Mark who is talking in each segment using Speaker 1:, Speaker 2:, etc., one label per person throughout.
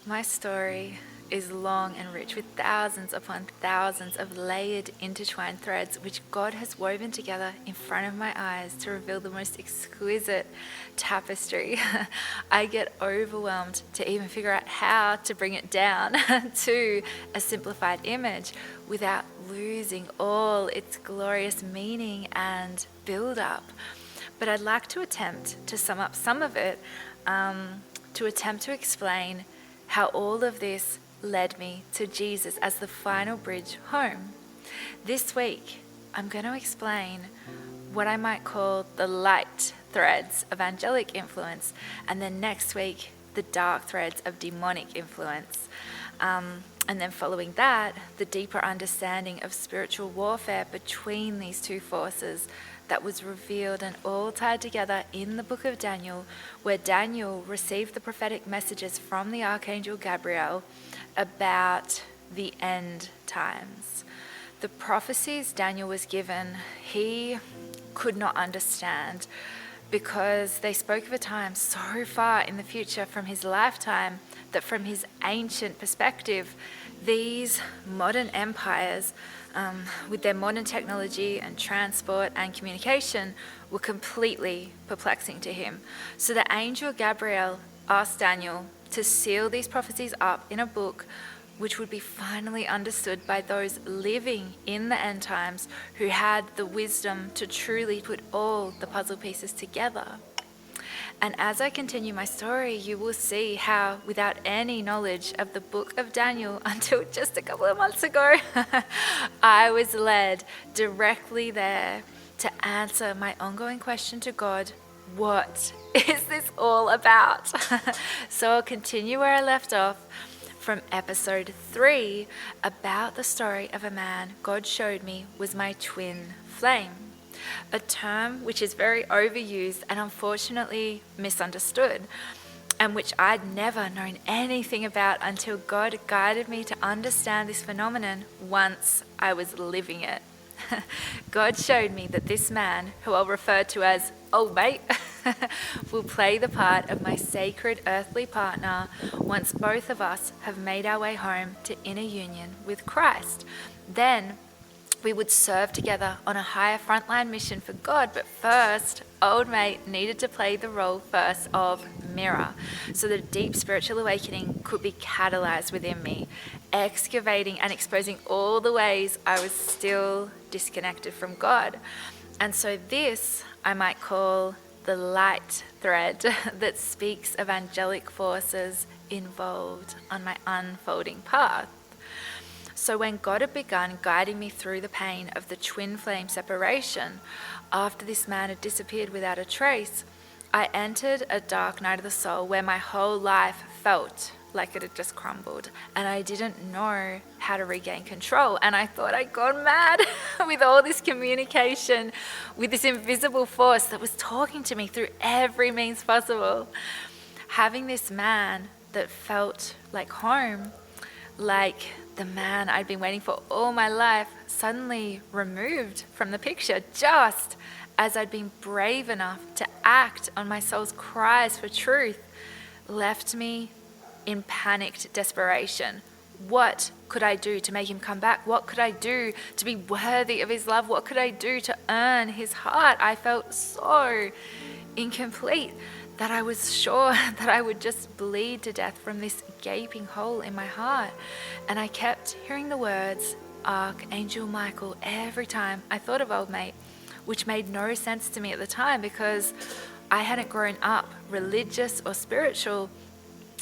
Speaker 1: My story is long and rich with thousands upon thousands of layered, intertwined threads which God has woven together in front of my eyes to reveal the most exquisite tapestry. I get overwhelmed to even figure out how to bring it down to a simplified image without losing all its glorious meaning and build-up. But I'd like to attempt to sum up some of it, to attempt to explain how all of this led me to Jesus as the final bridge home. This week, I'm going to explain what I might call the light threads of angelic influence, and then next week, the dark threads of demonic influence. And then following that, the deeper understanding of spiritual warfare between these two forces that was revealed and all tied together in the book of Daniel, where Daniel received the prophetic messages from the Archangel Gabriel about the end times. The prophecies Daniel was given, he could not understand because they spoke of a time so far in the future from his lifetime that from his ancient perspective, these modern empires with their modern technology and transport and communication were completely perplexing to him. So the angel Gabriel asked Daniel to seal these prophecies up in a book which would be finally understood by those living in the end times who had the wisdom to truly put all the puzzle pieces together. And as I continue my story, you will see how, without any knowledge of the book of Daniel until just a couple of months ago, I was led directly there to answer my ongoing question to God: what is this all about? So I'll continue where I left off from episode 3 about the story of a man God showed me was my twin flame. A term which is very overused and unfortunately misunderstood, and which I'd never known anything about until God guided me to understand this phenomenon once I was living it. God showed me that this man, who I'll refer to as old mate, will play the part of my sacred earthly partner once both of us have made our way home to inner union with Christ. Then we would serve together on a higher frontline mission for God, but first, old mate needed to play the role first of mirror, so that a deep spiritual awakening could be catalyzed within me, excavating and exposing all the ways I was still disconnected from God. And so this I might call the light thread that speaks of angelic forces involved on my unfolding path. So when God had begun guiding me through the pain of the twin flame separation, after this man had disappeared without a trace, I entered a dark night of the soul where my whole life felt like it had just crumbled, and I didn't know how to regain control. And I thought I'd gone mad with all this communication with this invisible force that was talking to me through every means possible. Having this man that felt like home, like the man I'd been waiting for all my life, suddenly removed from the picture just as I'd been brave enough to act on my soul's cries for truth, left me in panicked desperation. What could I do to make him come back? What could I do to be worthy of his love? What could I do to earn his heart? I felt so incomplete that I was sure that I would just bleed to death from this gaping hole in my heart. And I kept hearing the words, Archangel Michael, every time I thought of old mate, which made no sense to me at the time because I hadn't grown up religious or spiritual,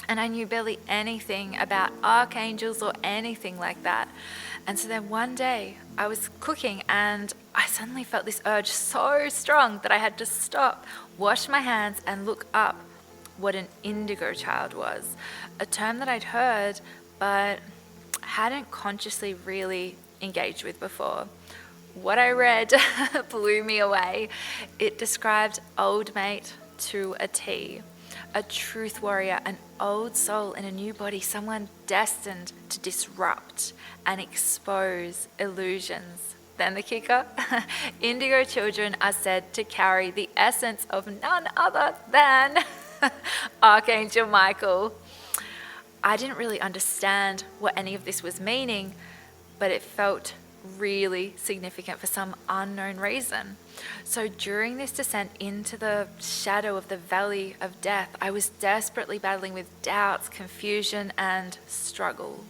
Speaker 1: and I knew barely anything about archangels or anything like that. And so then one day I was cooking and I suddenly felt this urge so strong that I had to stop, wash my hands and look up what an indigo child was, a term that I'd heard but hadn't consciously really engaged with before. What I read blew me away. It described old mate to a T. A truth warrior, an old soul in a new body, someone destined to disrupt and expose illusions. Then the kicker, indigo children are said to carry the essence of none other than Archangel Michael. I didn't really understand what any of this was meaning, but it felt really significant for some unknown reason. So during this descent into the shadow of the valley of death, I was desperately battling with doubts, confusion, and struggle,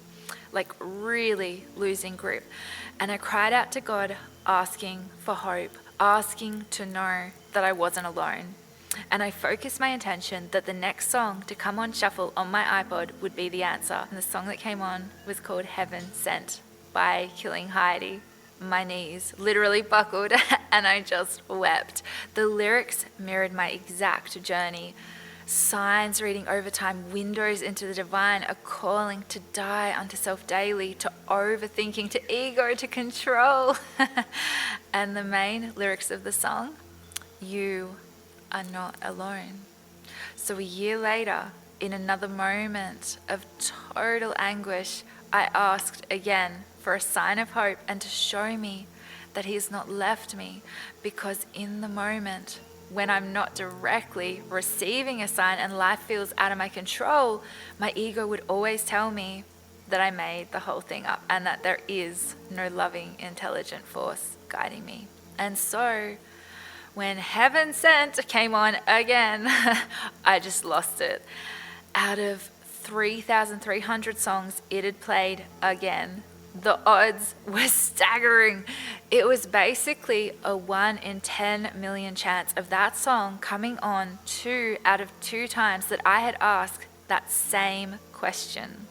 Speaker 1: like really losing grip. And I cried out to God, asking for hope, asking to know that I wasn't alone. And I focused my intention that the next song to come on shuffle on my iPod would be the answer. And the song that came on was called Heavensent by Killing Heidi. My knees literally buckled and I just wept. The lyrics mirrored my exact journey. Signs reading over time, windows into the divine, a calling to die unto self daily, to overthinking, to ego, to control. And the main lyrics of the song, you are not alone. So a year later, in another moment of total anguish, I asked again for a sign of hope and to show me that he has not left me, because in the moment when I'm not directly receiving a sign and life feels out of my control, my ego would always tell me that I made the whole thing up and that there is no loving, intelligent force guiding me. And so when Heavensent came on again, I just lost it. Out of 3,300 songs, it had played again. The odds were staggering. It was basically a 1 in 10 million chance of that song coming on 2 out of 2 times that I had asked that same question.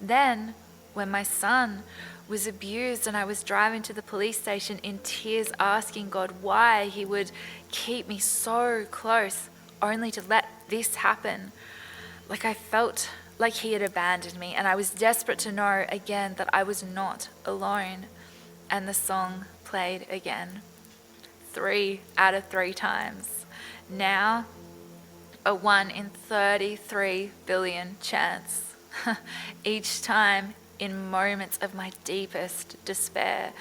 Speaker 1: Then, when my son was abused and I was driving to the police station in tears asking God why he would keep me so close only to let this happen, like I felt like he had abandoned me, and I was desperate to know again that I was not alone. And the song played again 3 out of 3 times. Now a 1 in 33 billion chance. Each time in moments of my deepest despair.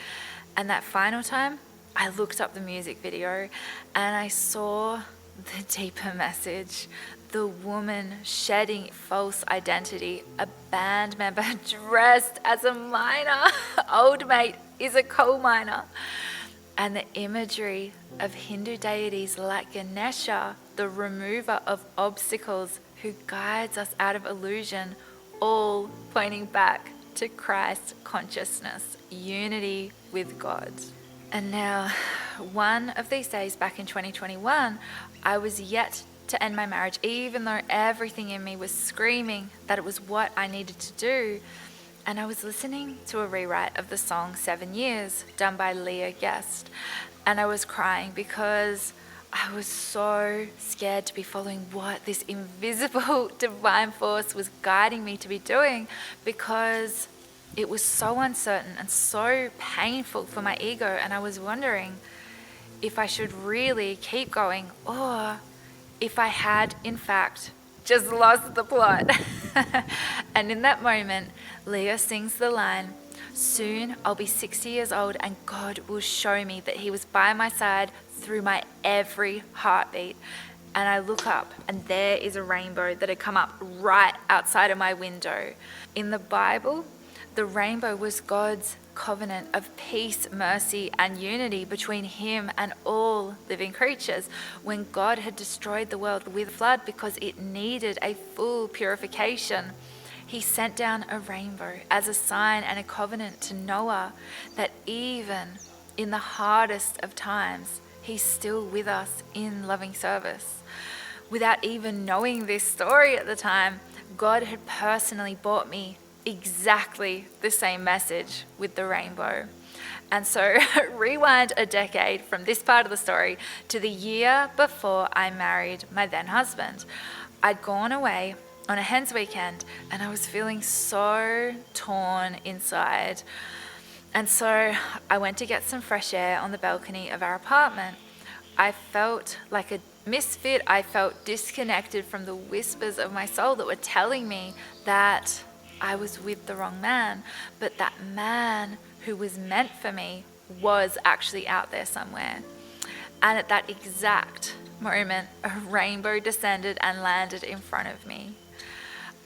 Speaker 1: And that final time, I looked up the music video and I saw the deeper message. The woman shedding false identity, a band member dressed as a miner. Old mate is a coal miner. And the imagery of Hindu deities like Ganesha, the remover of obstacles who guides us out of illusion, all pointing back to Christ consciousness, unity with God. And now, one of these days back in 2021, I was yet to end my marriage, even though everything in me was screaming that it was what I needed to do. And I was listening to a rewrite of the song 7 Years, done by Leah Guest. And I was crying because I was so scared to be following what this invisible divine force was guiding me to be doing, because it was so uncertain and so painful for my ego. And I was wondering if I should really keep going, or if I had, in fact, just lost the plot. And in that moment, Leah sings the line, "Soon I'll be 60 years old and God will show me that he was by my side through my every heartbeat." And I look up and there is a rainbow that had come up right outside of my window. In the Bible, the rainbow was God's covenant of peace, mercy, and unity between him and all living creatures. When God had destroyed the world with flood because it needed a full purification, he sent down a rainbow as a sign and a covenant to Noah that even in the hardest of times, he's still with us in loving service. Without even knowing this story at the time, God had personally brought me exactly the same message with the rainbow. And so rewind a decade from this part of the story to the year before I married my then husband. I'd gone away on a hen's weekend and I was feeling so torn inside. And so I went to get some fresh air on the balcony of our apartment. I felt like a misfit. I felt disconnected from the whispers of my soul that were telling me that I was with the wrong man, but that man who was meant for me was actually out there somewhere. And at that exact moment, a rainbow descended and landed in front of me.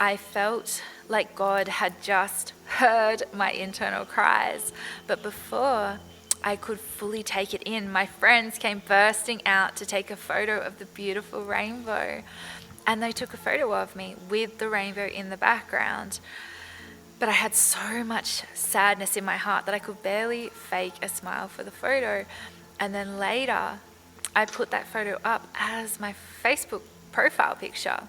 Speaker 1: I felt like God had just heard my internal cries. But before I could fully take it in, my friends came bursting out to take a photo of the beautiful rainbow. And they took a photo of me with the rainbow in the background. But I had so much sadness in my heart that I could barely fake a smile for the photo. And then later, I put that photo up as my Facebook profile picture.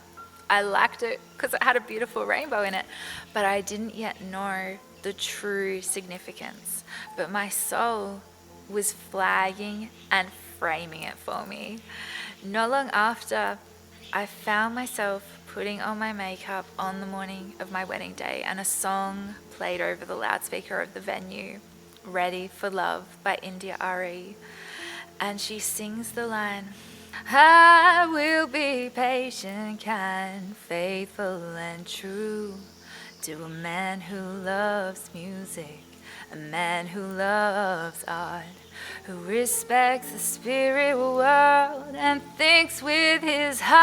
Speaker 1: I liked it because it had a beautiful rainbow in it, but I didn't yet know the true significance. But my soul was flagging and framing it for me. Not long after, I found myself putting on my makeup on the morning of my wedding day, and a song played over the loudspeaker of the venue, Ready for Love by India Ari. And she sings the line, I will be patient, kind, faithful and true to a man who loves music, a man who loves art, who respects the spirit world and thinks with his heart.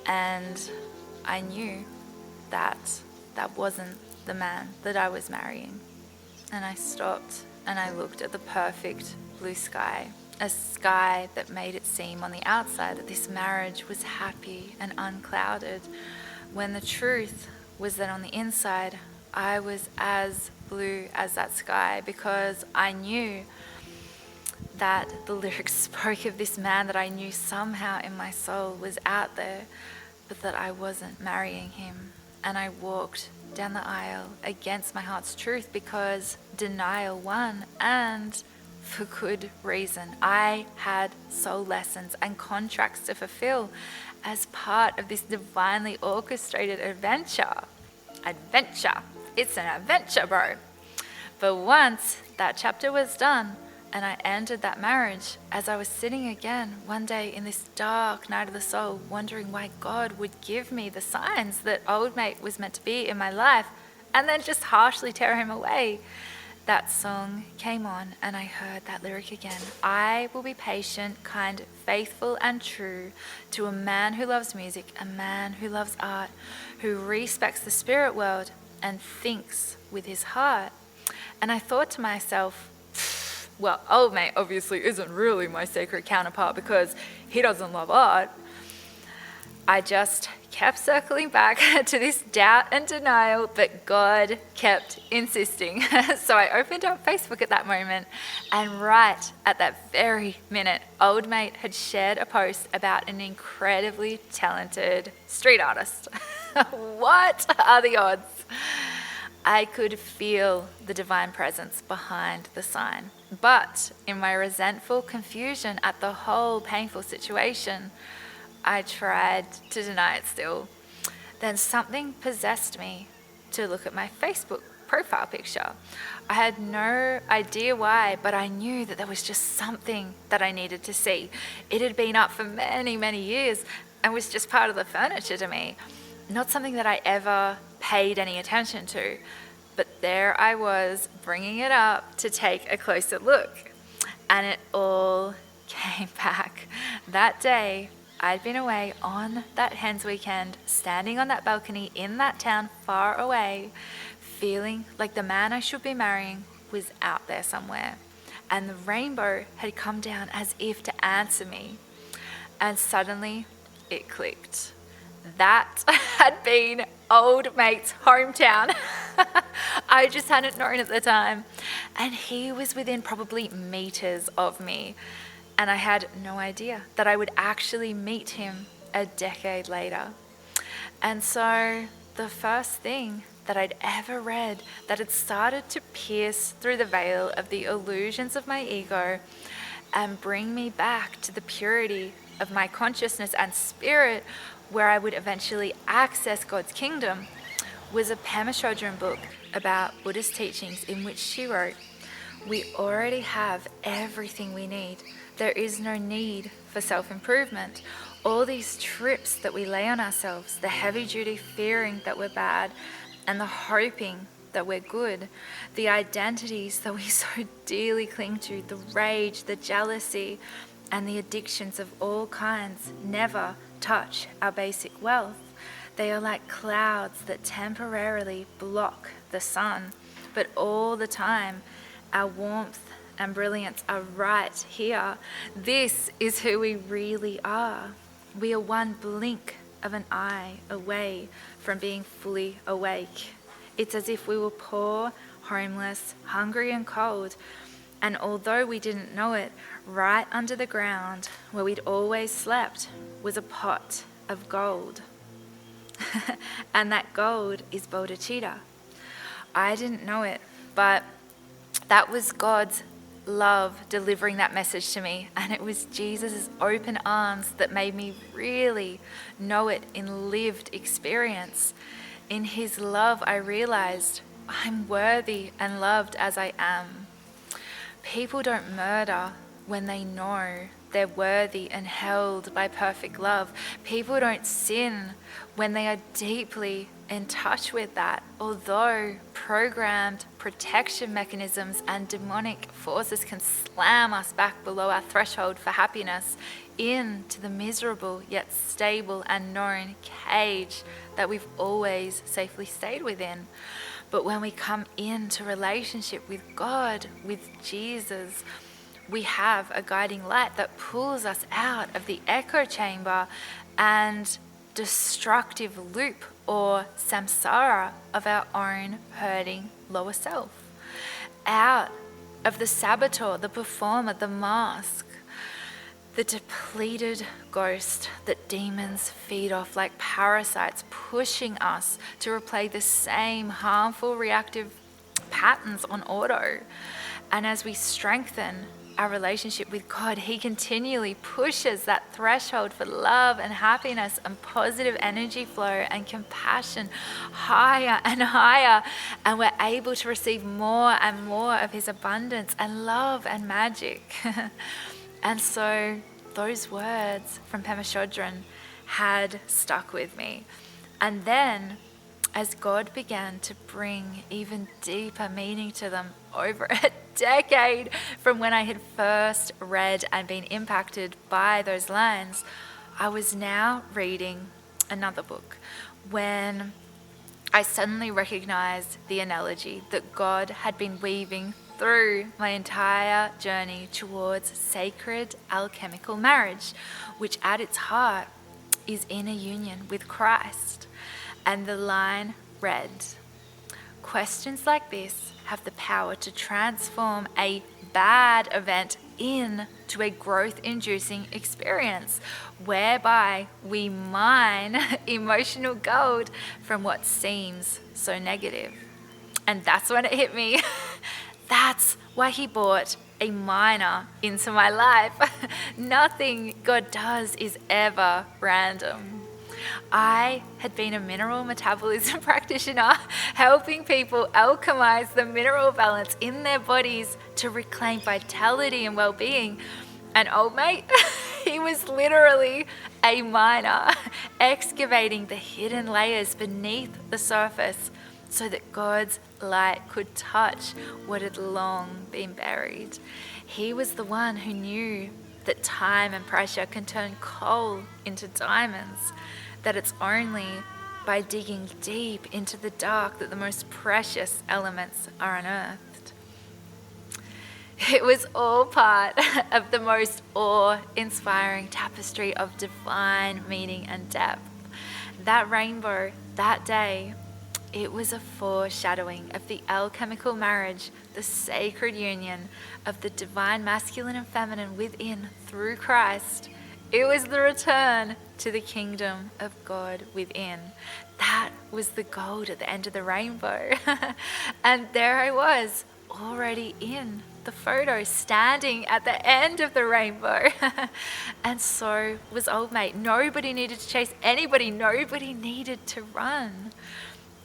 Speaker 1: And I knew that that wasn't the man that I was marrying. And I stopped and I looked at the perfect blue sky, a sky that made it seem on the outside that this marriage was happy and unclouded, when the truth was that on the inside I was as blue as that sky, because I knew that the lyrics spoke of this man that I knew somehow in my soul was out there, but that I wasn't marrying him. And I walked down the aisle against my heart's truth because denial won, and for good reason. I had soul lessons and contracts to fulfill as part of this divinely orchestrated adventure. It's an adventure, bro. But once that chapter was done and I ended that marriage, as I was sitting again one day in this dark night of the soul, wondering why God would give me the signs that old mate was meant to be in my life and then just harshly tear him away, that song came on and I heard that lyric again. I will be patient, kind, faithful and true to a man who loves music, a man who loves art, who respects the spirit world and thinks with his heart. And I thought to myself, well, old mate obviously isn't really my sacred counterpart because he doesn't love art. I just kept circling back to this doubt and denial, but God kept insisting. So I opened up Facebook at that moment, and right at that very minute, old mate had shared a post about an incredibly talented street artist. What are the odds? I could feel the divine presence behind the sign. But in my resentful confusion at the whole painful situation, I tried to deny it still. Then something possessed me to look at my Facebook profile picture. I had no idea why, but I knew that there was just something that I needed to see. It had been up for many, many years and was just part of the furniture to me. Not something that I ever paid any attention to, but there I was bringing it up to take a closer look, and it all came back. That day, I'd been away on that hens weekend, standing on that balcony in that town far away, feeling like the man I should be marrying was out there somewhere, and the rainbow had come down as if to answer me, and suddenly it clicked. That had been old mate's hometown. I just hadn't known at the time. And he was within probably meters of me. And I had no idea that I would actually meet him a decade later. And so the first thing that I'd ever read that had started to pierce through the veil of the illusions of my ego and bring me back to the purity of my consciousness and spirit, where I would eventually access God's kingdom, was a Pema Chodron book about Buddhist teachings, in which she wrote, "We already have everything we need. There is no need for self-improvement. All these trips that we lay on ourselves, the heavy-duty fearing that we're bad and the hoping that we're good, the identities that we so dearly cling to, the rage, the jealousy, and the addictions of all kinds never touch our basic wealth. They are like clouds that temporarily block the sun, but all the time our warmth and brilliance are right here. This is who we really are. We are one blink of an eye away from being fully awake. It's as if we were poor, homeless, hungry and cold, and although we didn't know it, right under the ground where we'd always slept was a pot of gold. And that gold is bodhicitta. I didn't know it, but that was God's love delivering that message to me, and it was Jesus' open arms that made me really know it in lived experience. In his love, I realized I'm worthy and loved as I am. People don't murder when they know they're worthy and held by perfect love. People don't sin when they are deeply in touch with that. Although programmed protection mechanisms and demonic forces can slam us back below our threshold for happiness into the miserable yet stable and known cage that we've always safely stayed within. But when we come into relationship with God, with Jesus, we have a guiding light that pulls us out of the echo chamber and destructive loop or samsara of our own hurting lower self. Out of the saboteur, the performer, the mask, the depleted ghost that demons feed off like parasites, pushing us to replay the same harmful reactive patterns on auto. And as we strengthen our relationship with God, he continually pushes that threshold for love and happiness and positive energy flow and compassion higher and higher, and we're able to receive more and more of his abundance and love and magic. And so those words from Pema Chodron had stuck with me. And then as God began to bring even deeper meaning to them over a decade from when I had first read and been impacted by those lines, I was now reading another book when I suddenly recognized the analogy that God had been weaving through my entire journey towards sacred alchemical marriage, which at its heart is inner union with Christ. And the line read, questions like this have the power to transform a bad event into a growth-inducing experience, whereby we mine emotional gold from what seems so negative. And that's when it hit me. That's why he brought a miner into my life. Nothing God does is ever random. I had been a mineral metabolism practitioner, helping people alchemize the mineral balance in their bodies to reclaim vitality and well-being. And old mate, he was literally a miner, excavating the hidden layers beneath the surface so that God's light could touch what had long been buried. He was the one who knew that time and pressure can turn coal into diamonds, that it's only by digging deep into the dark that the most precious elements are unearthed. It was all part of the most awe-inspiring tapestry of divine meaning and depth. That rainbow, that day, it was a foreshadowing of the alchemical marriage, the sacred union of the divine masculine and feminine within through Christ. It was the return to the kingdom of God within. That was the gold at the end of the rainbow. And there I was, already in the photo, standing at the end of the rainbow. And so was old mate. Nobody needed to chase anybody. Nobody needed to run.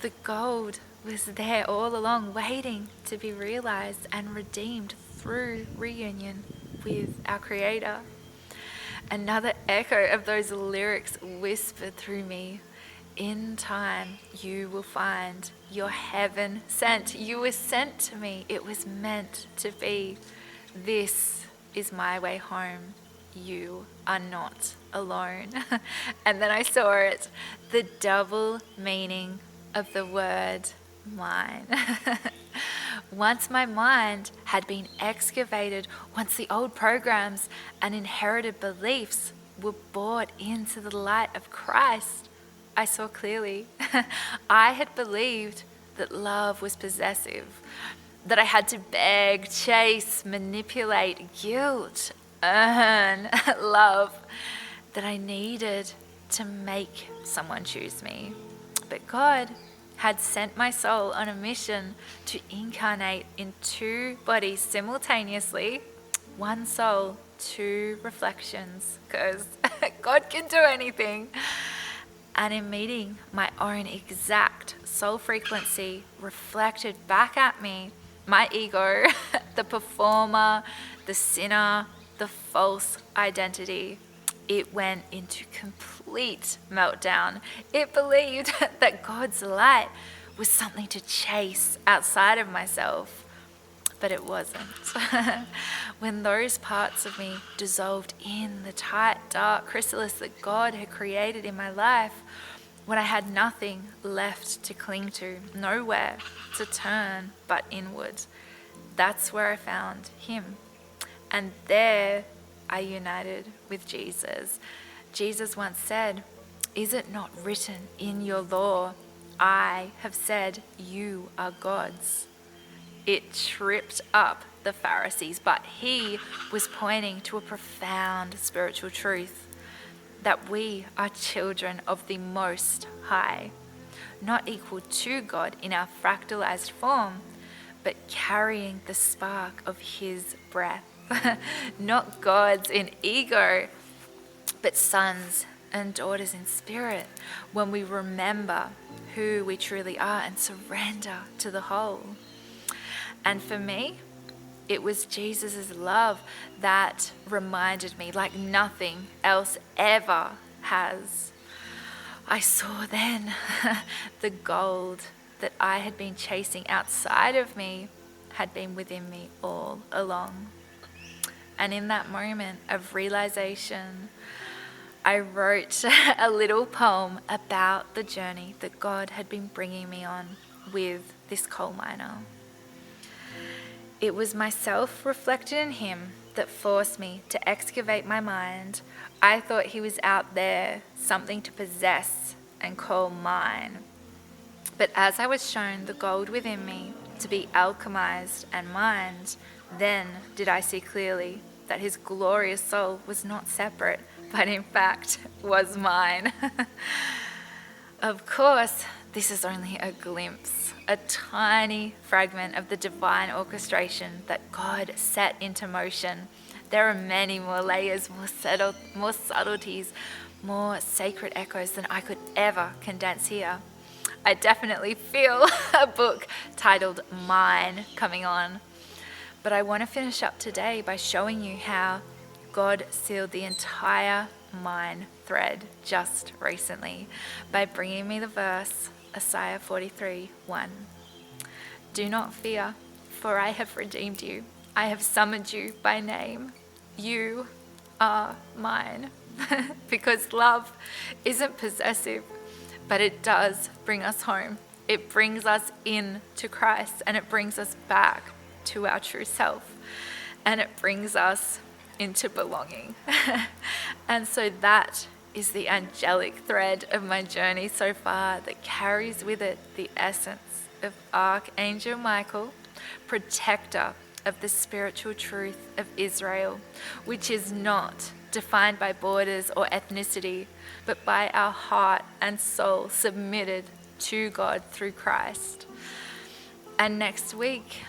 Speaker 1: The gold was there all along, waiting to be realized and redeemed through reunion with our Creator. Another echo of those lyrics whispered through me. In time, you will find your heaven sent. You were sent to me. It was meant to be. This is my way home. you are not alone. And then I saw it, the double meaning of the word mine. Once my mind had been excavated, once the old programs and inherited beliefs were brought into the light of Christ, I saw clearly. I had believed that love was possessive, that I had to beg, chase, manipulate, guilt, earn love, that I needed to make someone choose me. But God had sent my soul on a mission to incarnate in two bodies simultaneously, one soul, two reflections, because God can do anything. And in meeting my own exact soul frequency reflected back at me, my ego, the performer, the sinner, the false identity, it went into complete meltdown. It believed that God's light was something to chase outside of myself, but it wasn't. When those parts of me dissolved in the tight, dark chrysalis that God had created in my life, when I had nothing left to cling to, nowhere to turn but inward, that's where I found Him. And there I united with Jesus. Jesus once said, "Is it not written in your law, I have said you are gods?" It tripped up the Pharisees, but He was pointing to a profound spiritual truth, that we are children of the Most High, not equal to God in our fractalized form, but carrying the spark of His breath. Not gods in ego, but sons and daughters in spirit, when we remember who we truly are and surrender to the whole. And for me, it was Jesus' love that reminded me, like nothing else ever has. I saw then the gold that I had been chasing outside of me had been within me all along. And in that moment of realization, I wrote a little poem about the journey that God had been bringing me on with this coal miner. It was myself reflected in Him that forced me to excavate my mind. I thought He was out there, something to possess and call mine. But as I was shown the gold within me to be alchemized and mined, then did I see clearly that His glorious soul was not separate, but in fact was mine. Of course, this is only a glimpse, a tiny fragment of the divine orchestration that God set into motion. There are many more layers, more subtleties, more sacred echoes than I could ever condense here. I definitely feel a book titled Mine coming on. But I want to finish up today by showing you how God sealed the entire mine thread just recently by bringing me the verse, Isaiah 43:1. Do not fear, for I have redeemed you. I have summoned you by name. You are mine. Because love isn't possessive, but it does bring us home. It brings us in to Christ, and it brings us back to our true self, and it brings us into belonging. And so that is the angelic thread of my journey so far, that carries with it the essence of Archangel Michael, protector of the spiritual truth of Israel, which is not defined by borders or ethnicity, but by our heart and soul submitted to God through Christ. And next week,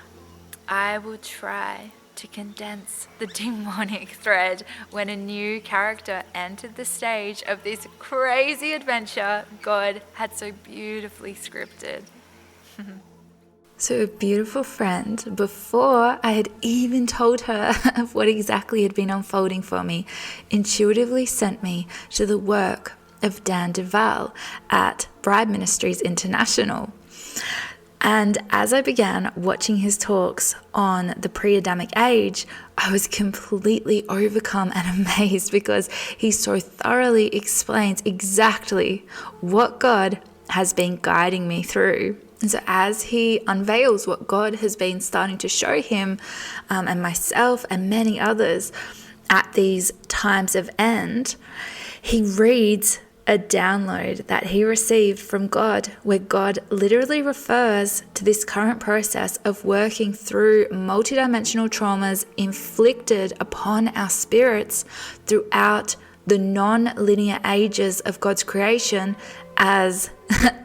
Speaker 1: I will try to condense the demonic thread when a new character entered the stage of this crazy adventure God had so beautifully scripted. So a beautiful friend, before I had even told her of what exactly had been unfolding for me, intuitively sent me to the work of Dan Duval at Bride Ministries International. And as I began watching his talks on the pre-Adamic age, I was completely overcome and amazed because he so thoroughly explains exactly what God has been guiding me through. And so as he unveils what God has been starting to show him and myself and many others at these times of end, he reads a download that he received from God, where God literally refers to this current process of working through multidimensional traumas inflicted upon our spirits throughout the non-linear ages of God's creation as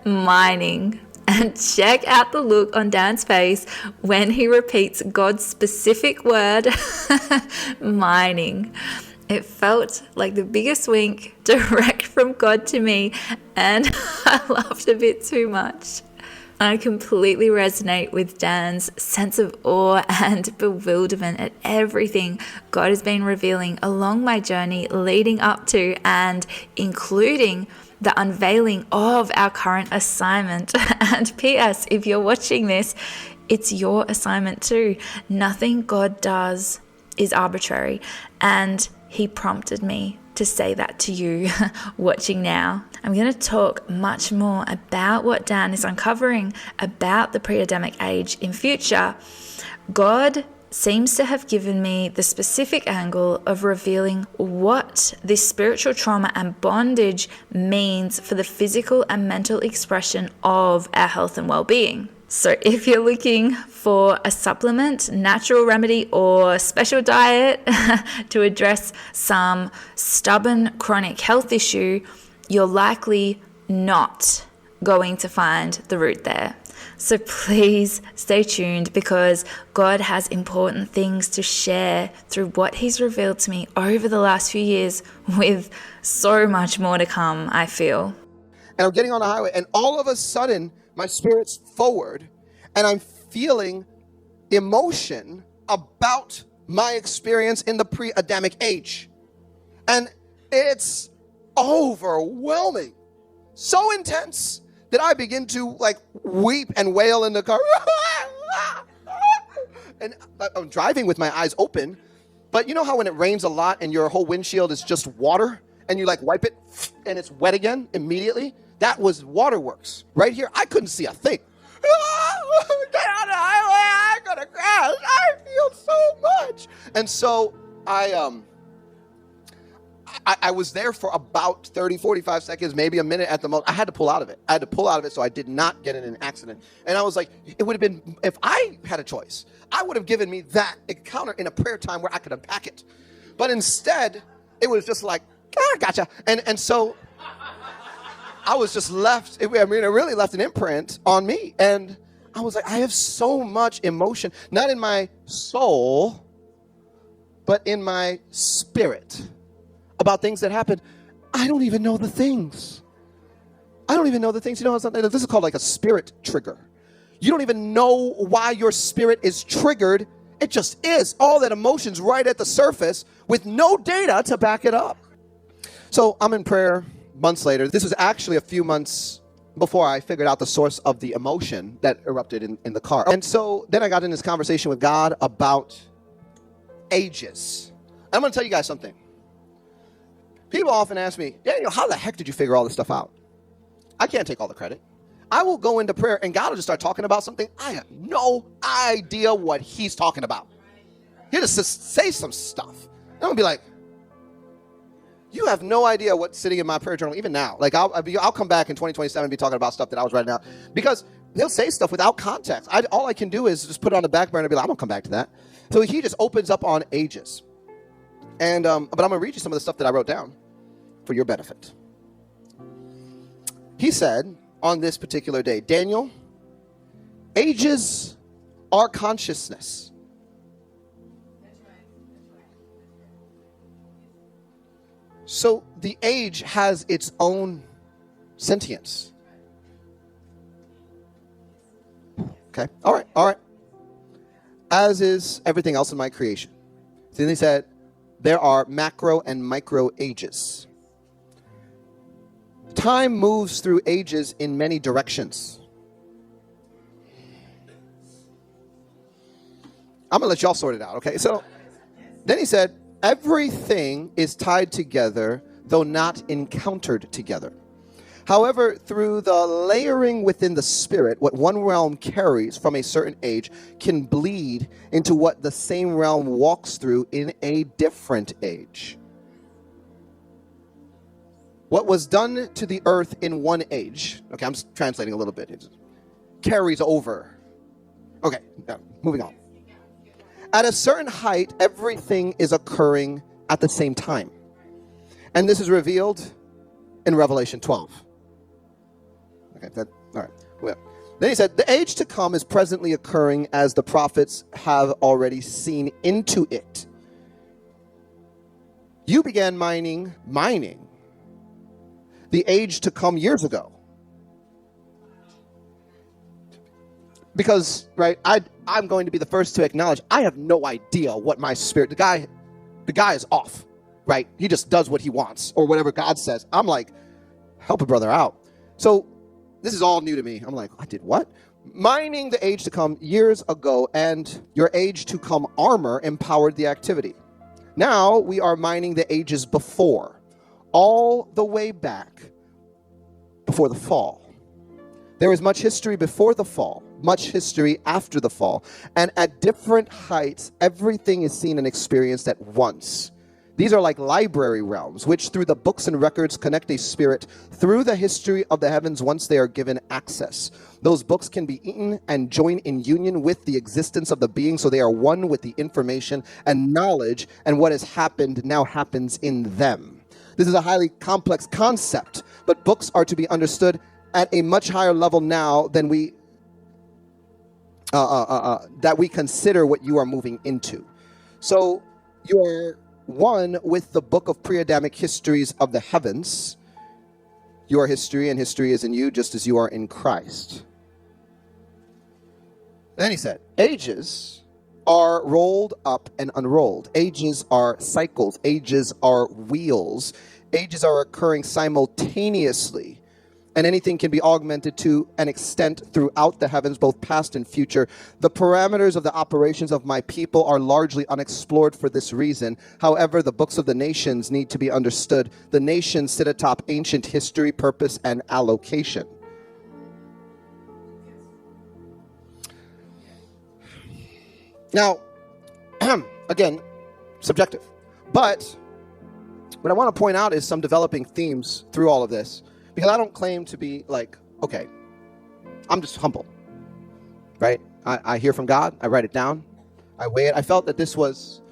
Speaker 1: mining. And check out the look on Dan's face when he repeats God's specific word, mining. It felt like the biggest wink direct from God to me, and I laughed a bit too much. I completely resonate with Dan's sense of awe and bewilderment at everything God has been revealing along my journey leading up to and including the unveiling of our current assignment. And P.S., if you're watching this, it's your assignment too. Nothing God does is arbitrary, and he prompted me to say that to you watching now. I'm going to talk much more about what Dan is uncovering about the pre-Adamic age in future. God seems to have given me the specific angle of revealing what this spiritual trauma and bondage means for the physical and mental expression of our health and well-being. So if you're looking for a supplement, natural remedy, or special diet to address some stubborn chronic health issue, you're likely not going to find the root there. So please stay tuned, because God has important things to share through what he's revealed to me over the last few years, with so much more to come, I feel.
Speaker 2: And I'm getting on the highway, and all of a sudden my spirit's forward, and I'm feeling emotion about my experience in the pre-Adamic age. And it's overwhelming, so intense that I begin to weep and wail in the car. And I'm driving with my eyes open, but you know how when it rains a lot and your whole windshield is just water, and you wipe it and it's wet again immediately? That was waterworks. Right here, I couldn't see a thing. Get on the highway, I'm gonna crash. I feel so much. And so I was there for about 30, 45 seconds, maybe a minute at the most. I had to pull out of it. So I did not get in an accident. And I was like, it would have been, if I had a choice, I would have given me that encounter in a prayer time where I could unpack it. But instead, it was just like, gotcha. And so I was just left. It really left an imprint on me. And I was like, I have so much emotion, not in my soul, but in my spirit, about things that happened. I don't even know the things. You know, this is called a spirit trigger. You don't even know why your spirit is triggered. It just is. All that emotion's right at the surface with no data to back it up. So I'm in prayer months later. This was actually a few months before I figured out the source of the emotion that erupted in the car. And so then I got in this conversation with God about ages. I'm going to tell you guys something. People often ask me, Daniel, how the heck did you figure all this stuff out? I can't take all the credit. I will go into prayer and God will just start talking about something. I have no idea what he's talking about. He'll just say some stuff. And I'll be like, you have no idea what's sitting in my prayer journal, even now. I'll come back in 2027 and be talking about stuff that I was writing out, because he'll say stuff without context. All I can do is just put it on the back burner and be like, I'm going to come back to that. So he just opens up on ages. And but I'm going to read you some of the stuff that I wrote down for your benefit. He said on this particular day, Daniel, ages are consciousness. So the age has its own sentience. Okay, all right. As is everything else in my creation. So then he said, there are macro and micro ages. Time moves through ages in many directions. I'm going to let y'all sort it out, okay? So then he said, everything is tied together, though not encountered together. However, through the layering within the spirit, what one realm carries from a certain age can bleed into what the same realm walks through in a different age. What was done to the earth in one age, okay, I'm just translating a little bit, it carries over. Okay, moving on. At a certain height, everything is occurring at the same time. And this is revealed in Revelation 12. Okay, all right. Well, then he said, the age to come is presently occurring as the prophets have already seen into it. You began mining the age to come years ago. Because, right, I'm going to be the first to acknowledge, I have no idea what my spirit, the guy is off, right? He just does what he wants or whatever God says. I'm like, help a brother out. So this is all new to me. I'm like, I did what? Mining the age to come years ago, and your age to come armor empowered the activity. Now we are mining the ages before, all the way back before the fall. There is much history before the fall, much history after the fall, and at different heights, everything is seen and experienced at once. These are like library realms, which through the books and records connect a spirit through the history of the heavens once they are given access. Those books can be eaten and join in union with the existence of the being, so they are one with the information and knowledge, and what has happened now happens in them. This is a highly complex concept, but books are to be understood at a much higher level now than we consider what you are moving into. So you are one with the book of pre-Adamic histories of the heavens. You are history, and history is in you, just as you are in Christ. Then he said, ages are rolled up and unrolled. Ages are cycles. Ages are wheels. Ages are occurring simultaneously. And anything can be augmented to an extent throughout the heavens, both past and future. The parameters of the operations of my people are largely unexplored for this reason. However, the books of the nations need to be understood. The nations sit atop ancient history, purpose, and allocation. Now, again, subjective. But what I want to point out is some developing themes through all of this. Because I don't claim to be like, okay, I'm just humble, right? I hear from God, I write it down, I weigh it. I felt that this was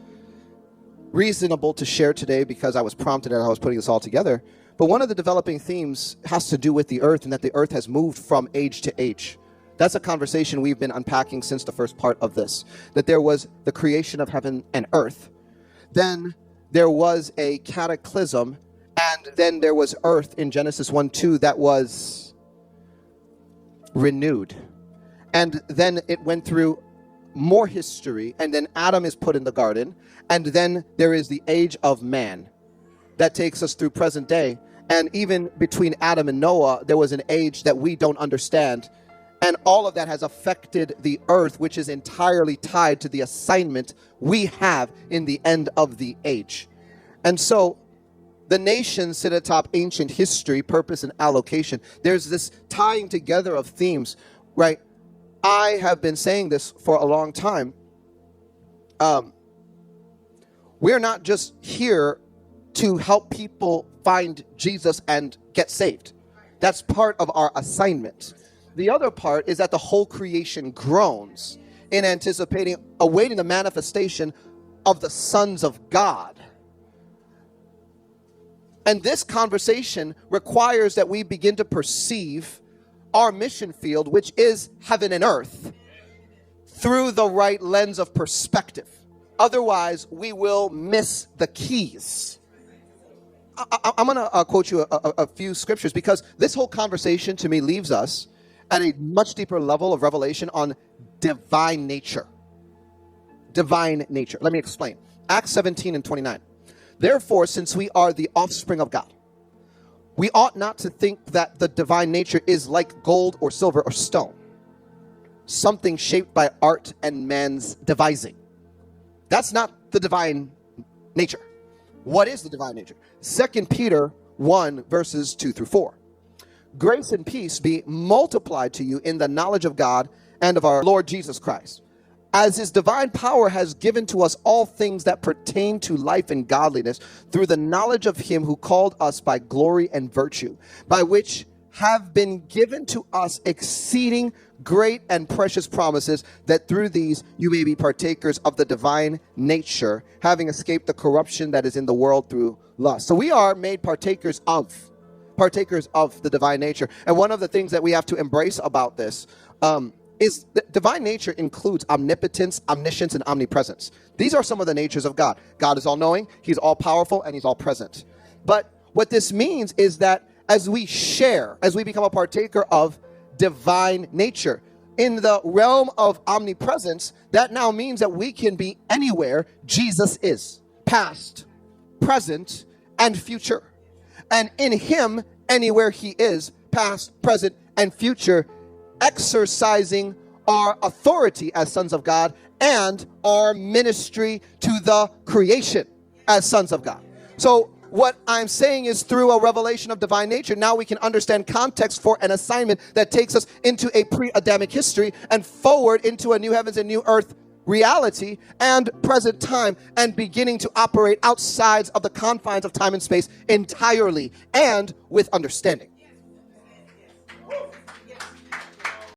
Speaker 2: reasonable to share today because I was prompted as I was putting this all together. But one of the developing themes has to do with the earth, and that the earth has moved from age to age. That's a conversation we've been unpacking since the first part of this, that there was the creation of heaven and earth. Then there was a cataclysm. And then there was earth in Genesis 1:2 that was renewed. And then it went through more history. And then Adam is put in the garden. And then there is the age of man that takes us through present day. And even between Adam and Noah, there was an age that we don't understand. And all of that has affected the earth, which is entirely tied to the assignment we have in the end of the age. And so the nations sit atop ancient history, purpose, and allocation. There's this tying together of themes, right? I have been saying this for a long time. We're not just here to help people find Jesus and get saved. That's part of our assignment. The other part is that the whole creation groans in anticipating, awaiting the manifestation of the sons of God. And this conversation requires that we begin to perceive our mission field, which is heaven and earth, through the right lens of perspective. Otherwise, we will miss the keys. I'm going to quote you a few scriptures, because this whole conversation to me leaves us at a much deeper level of revelation on divine nature. Divine nature. Let me explain. Acts 17:29. Therefore, since we are the offspring of God, we ought not to think that the divine nature is like gold or silver or stone, something shaped by art and man's devising. That's not the divine nature. What is the divine nature? 2 Peter 1, verses 2 through 4. Grace and peace be multiplied to you in the knowledge of God and of our Lord Jesus Christ, as his divine power has given to us all things that pertain to life and godliness, through the knowledge of him who called us by glory and virtue, by which have been given to us exceeding great and precious promises, that through these you may be partakers of the divine nature, having escaped the corruption that is in the world through lust. So we are made partakers of the divine nature. And one of the things that we have to embrace about this is that divine nature includes omnipotence, omniscience, and omnipresence. These are some of the natures of God. God is all-knowing, he's all-powerful, and he's all-present. But what this means is that as we become a partaker of divine nature, in the realm of omnipresence, that now means that we can be anywhere Jesus is, past, present, and future. And in him, anywhere he is, past, present, and future, exercising our authority as sons of God and our ministry to the creation as sons of God. So what I'm saying is, through a revelation of divine nature, now we can understand context for an assignment that takes us into a pre-Adamic history and forward into a new heavens and new earth reality and present time, and beginning to operate outside of the confines of time and space entirely and with understanding.